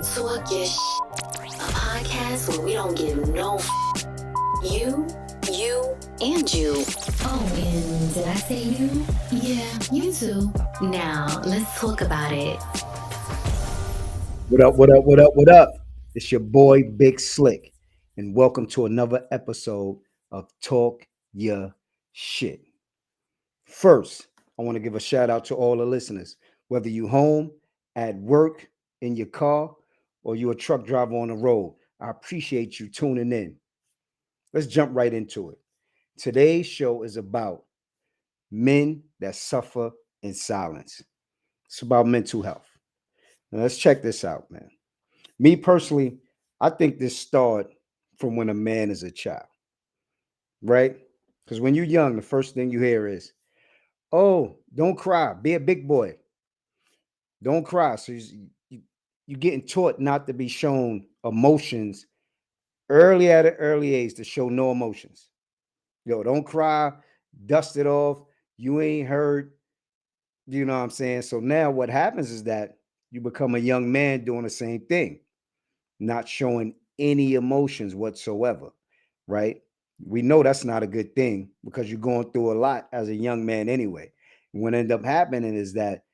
Talk Your a podcast where we don't give no you, and you. Oh, and did I say you? Yeah, you too. Now, let's talk about it. What up, what up, what up, what up? It's your boy Big Slick, and welcome to another episode of Talk Your Shit. First, I want to give a shout out to all the listeners, whether you home, at work, in your car, or you a truck driver on the road. I appreciate you tuning in. Let's jump right into it. Today's show is about men that suffer in silence. It's about mental health. Now let's check this out, man. Me personally, I think this started from when a man is a child, right? Because when you're young, the first thing you hear is, "Oh, don't cry, be a big boy, don't cry." So you're getting taught not to be shown emotions early at an early age to show no emotions. Yo, don't cry, dust it off. You ain't hurt. You know what I'm saying? So now what happens is that you become a young man doing the same thing, not showing any emotions whatsoever, right? We know that's not a good thing because you're going through a lot as a young man anyway. What end up happening is that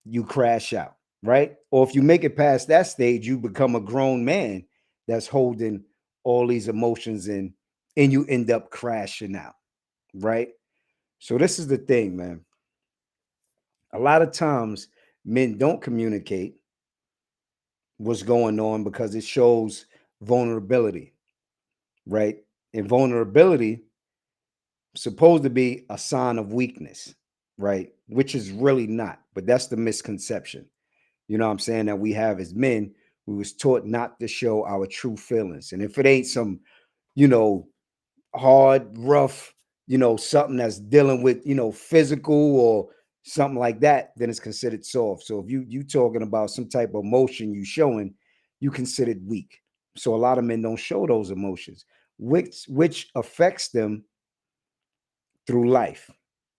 you crash out, right? Or if you make it past that stage, you become a grown man that's holding all these emotions in, and you end up crashing out, right? So this is the thing, man. A lot of times men don't communicate what's going on because it shows vulnerability, right? And vulnerability supposed to be a sign of weakness, right? Which is really not, but that's the misconception. You know what I'm saying? That we have as men, we was taught not to show our true feelings. And if it ain't some, you know, hard, rough, something that's dealing with, physical or something like that, then it's considered soft. So if you talking about some type of emotion you showing, you considered weak. So a lot of men don't show those emotions, which affects them through life,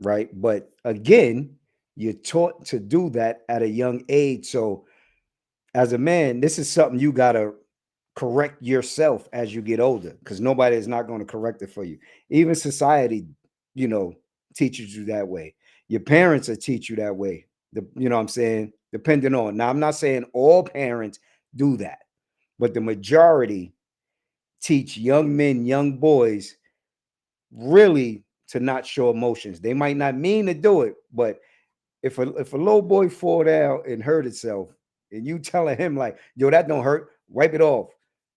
right? But again, you're taught to do that at a young age. So as a man, this is something you gotta correct yourself as you get older, because nobody is not going to correct it for you. Even society, you know, teaches you that way. Your parents will teach you that way. You know what I'm saying? Depending on. Now, I'm not saying all parents do that, but the majority teach young men, young boys, really to not show emotions. They might not mean to do it, but if a little boy fall down and hurt itself, and you telling him like, "Yo, that don't hurt, wipe it off,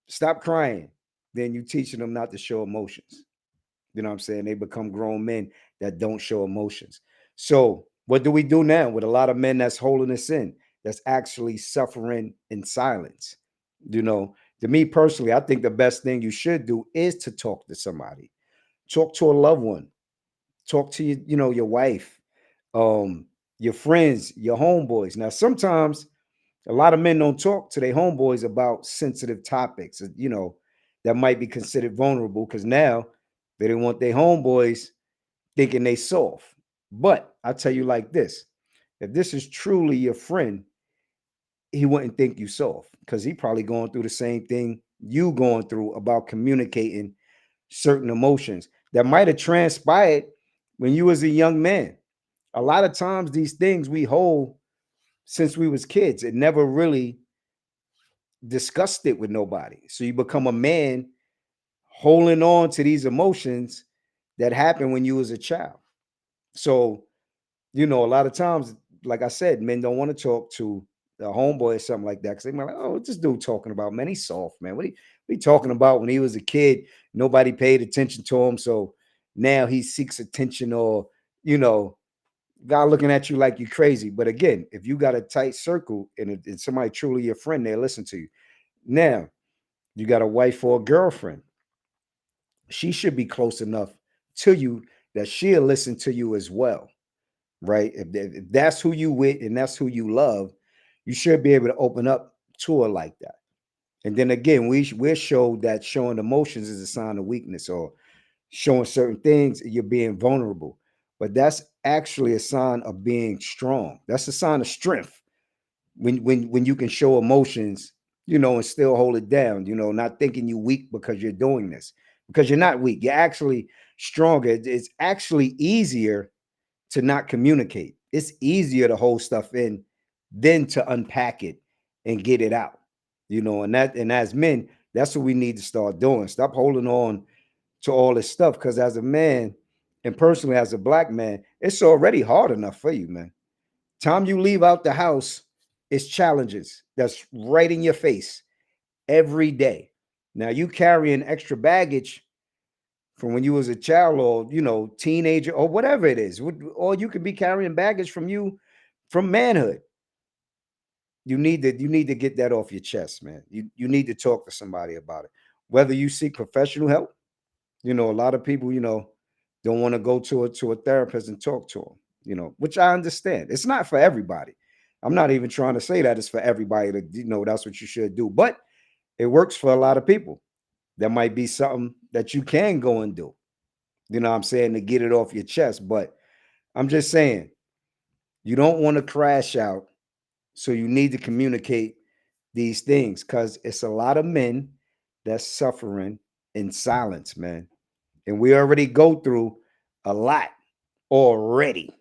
stop crying," then you teaching them not to show emotions. You know what I'm saying? They become grown men that don't show emotions. So what do we do now with a lot of men that's holding us in, that's actually suffering in silence? You know, to me personally, I think the best thing you should do is to talk to somebody, talk to a loved one, talk to your wife, um, your friends, your homeboys. Now, sometimes a lot of men don't talk to their homeboys about sensitive topics, that might be considered vulnerable because now they don't want their homeboys thinking they soft. But I tell you like this: if this is truly your friend, he wouldn't think you soft because he probably going through the same thing you going through about communicating certain emotions that might have transpired when you was a young man. A lot of times these things we hold since we was kids. It never really discussed it with nobody. So you become a man holding on to these emotions that happened when you was a child. So, a lot of times, like I said, men don't want to talk to a homeboy or something like that because they might like, "Oh, what's this dude talking about? Man, he's soft, man. What he talking about when he was a kid? Nobody paid attention to him. So now he seeks attention, or, you know, God looking at you like you crazy." But again, if you got a tight circle and it's somebody truly your friend, they listen to you. Now, you got a wife or a girlfriend, she should be close enough to you that she'll listen to you as well, right? If that's who you with and that's who you love, you should be able to open up to her like that. And then again, we're showed that showing emotions is a sign of weakness, or showing certain things you're being vulnerable. But that's actually a sign of being strong. That's a sign of strength when you can show emotions and still hold it down, not thinking you weak because you're doing this, because you're not weak. You're actually stronger. It's actually easier to not communicate. It's easier to hold stuff in than to unpack it and get it out. And as men, that's what we need to start doing. Stop holding on to all this stuff. Because as a man, and personally as a black man, it's already hard enough for you, man. Time you leave out the house, it's challenges that's right in your face every day. Now you carrying extra baggage from when you was a child, or teenager, or whatever it is, or you could be carrying baggage from manhood. You need to get that off your chest, man. You need to talk to somebody about it, whether you seek professional help. A lot of people, don't want to go to a therapist and talk to them, which I understand. It's not for everybody. I'm not even trying to say that it's for everybody to, that's what you should do, but it works for a lot of people. That might be something that you can go and do, what I'm saying, to get it off your chest. But I'm just saying, you don't want to crash out. So you need to communicate these things, because it's a lot of men that's suffering in silence, man. And we already go through a lot already.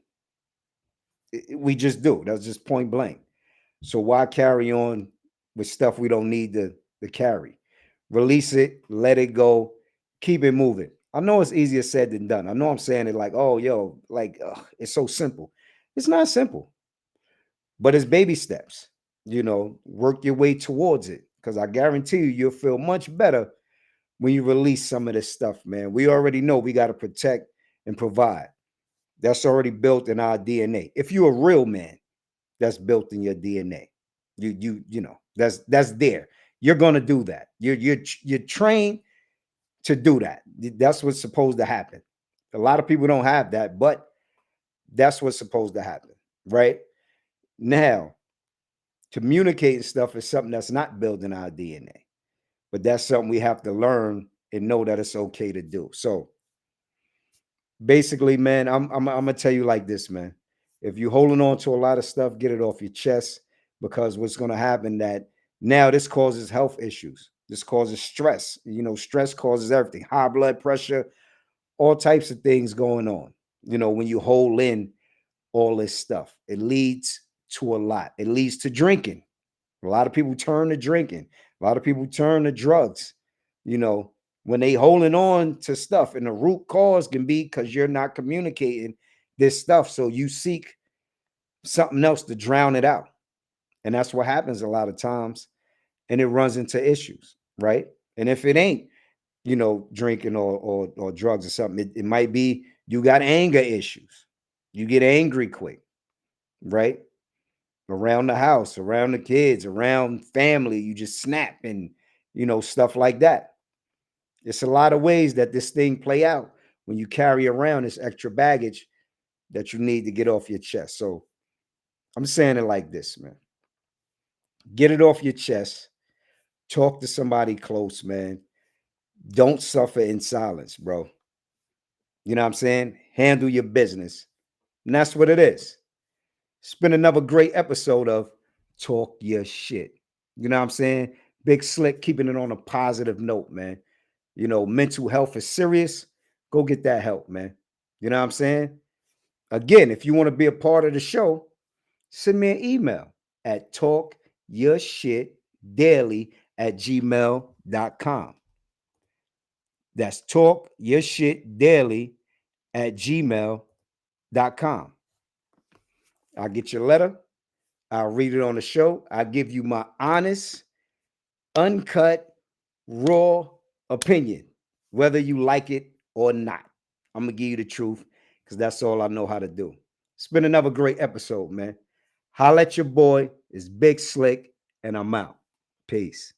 We just do. That's just point blank. So why carry on with stuff we don't need to carry? Release it, let it go, keep it moving. I know it's easier said than done. I know I'm saying it like, oh, yo, like, it's so simple. It's not simple, but it's baby steps. Work your way towards it, because I guarantee you'll feel much better when you release some of this stuff, man. We already know we got to protect and provide. That's already built in our DNA. If you're a real man, that's built in your DNA. That's there. You're gonna do that. You're trained to do that. That's what's supposed to happen. A lot of people don't have that, but that's what's supposed to happen, right? Now, communicating stuff is something that's not built in our DNA, but that's something we have to learn and know that it's okay to do. So basically, man, I'm gonna tell you like this, man. If you're holding on to a lot of stuff, get it off your chest, because what's gonna happen that now this causes health issues. This causes stress. Stress causes everything. High blood pressure, all types of things going on. When you hold in all this stuff, it leads to a lot. It leads to drinking. A lot of people turn to drinking. A lot of people turn to drugs. When they holding on to stuff, and the root cause can be because you're not communicating this stuff. So you seek something else to drown it out. And that's what happens a lot of times. And it runs into issues, right? And if it ain't, drinking or drugs or something, it might be you got anger issues. You get angry quick, right? Around the house, around the kids, around family, you just snap, and stuff like that. It's a lot of ways that this thing play out when you carry around this extra baggage that you need to get off your chest. So I'm saying it like this, man. Get it off your chest. Talk to somebody close, man. Don't suffer in silence, bro. You know what I'm saying? Handle your business. And that's what it is. It's been another great episode of Talk Your Shit. You know what I'm saying? Big Slick, keeping it on a positive note, man. Mental health is serious. Go get that help, man. You know what I'm saying? Again, if you want to be a part of the show, send me an email at talkyourshitdaily@gmail.com. That's talkyourshitdaily@gmail.com. I'll get your letter. I'll read it on the show. I'll give you my honest, uncut, raw opinion, whether you like it or not. I'm going to give you the truth, because that's all I know how to do. It's been another great episode, man. Holla at your boy. It's Big Slick, and I'm out. Peace.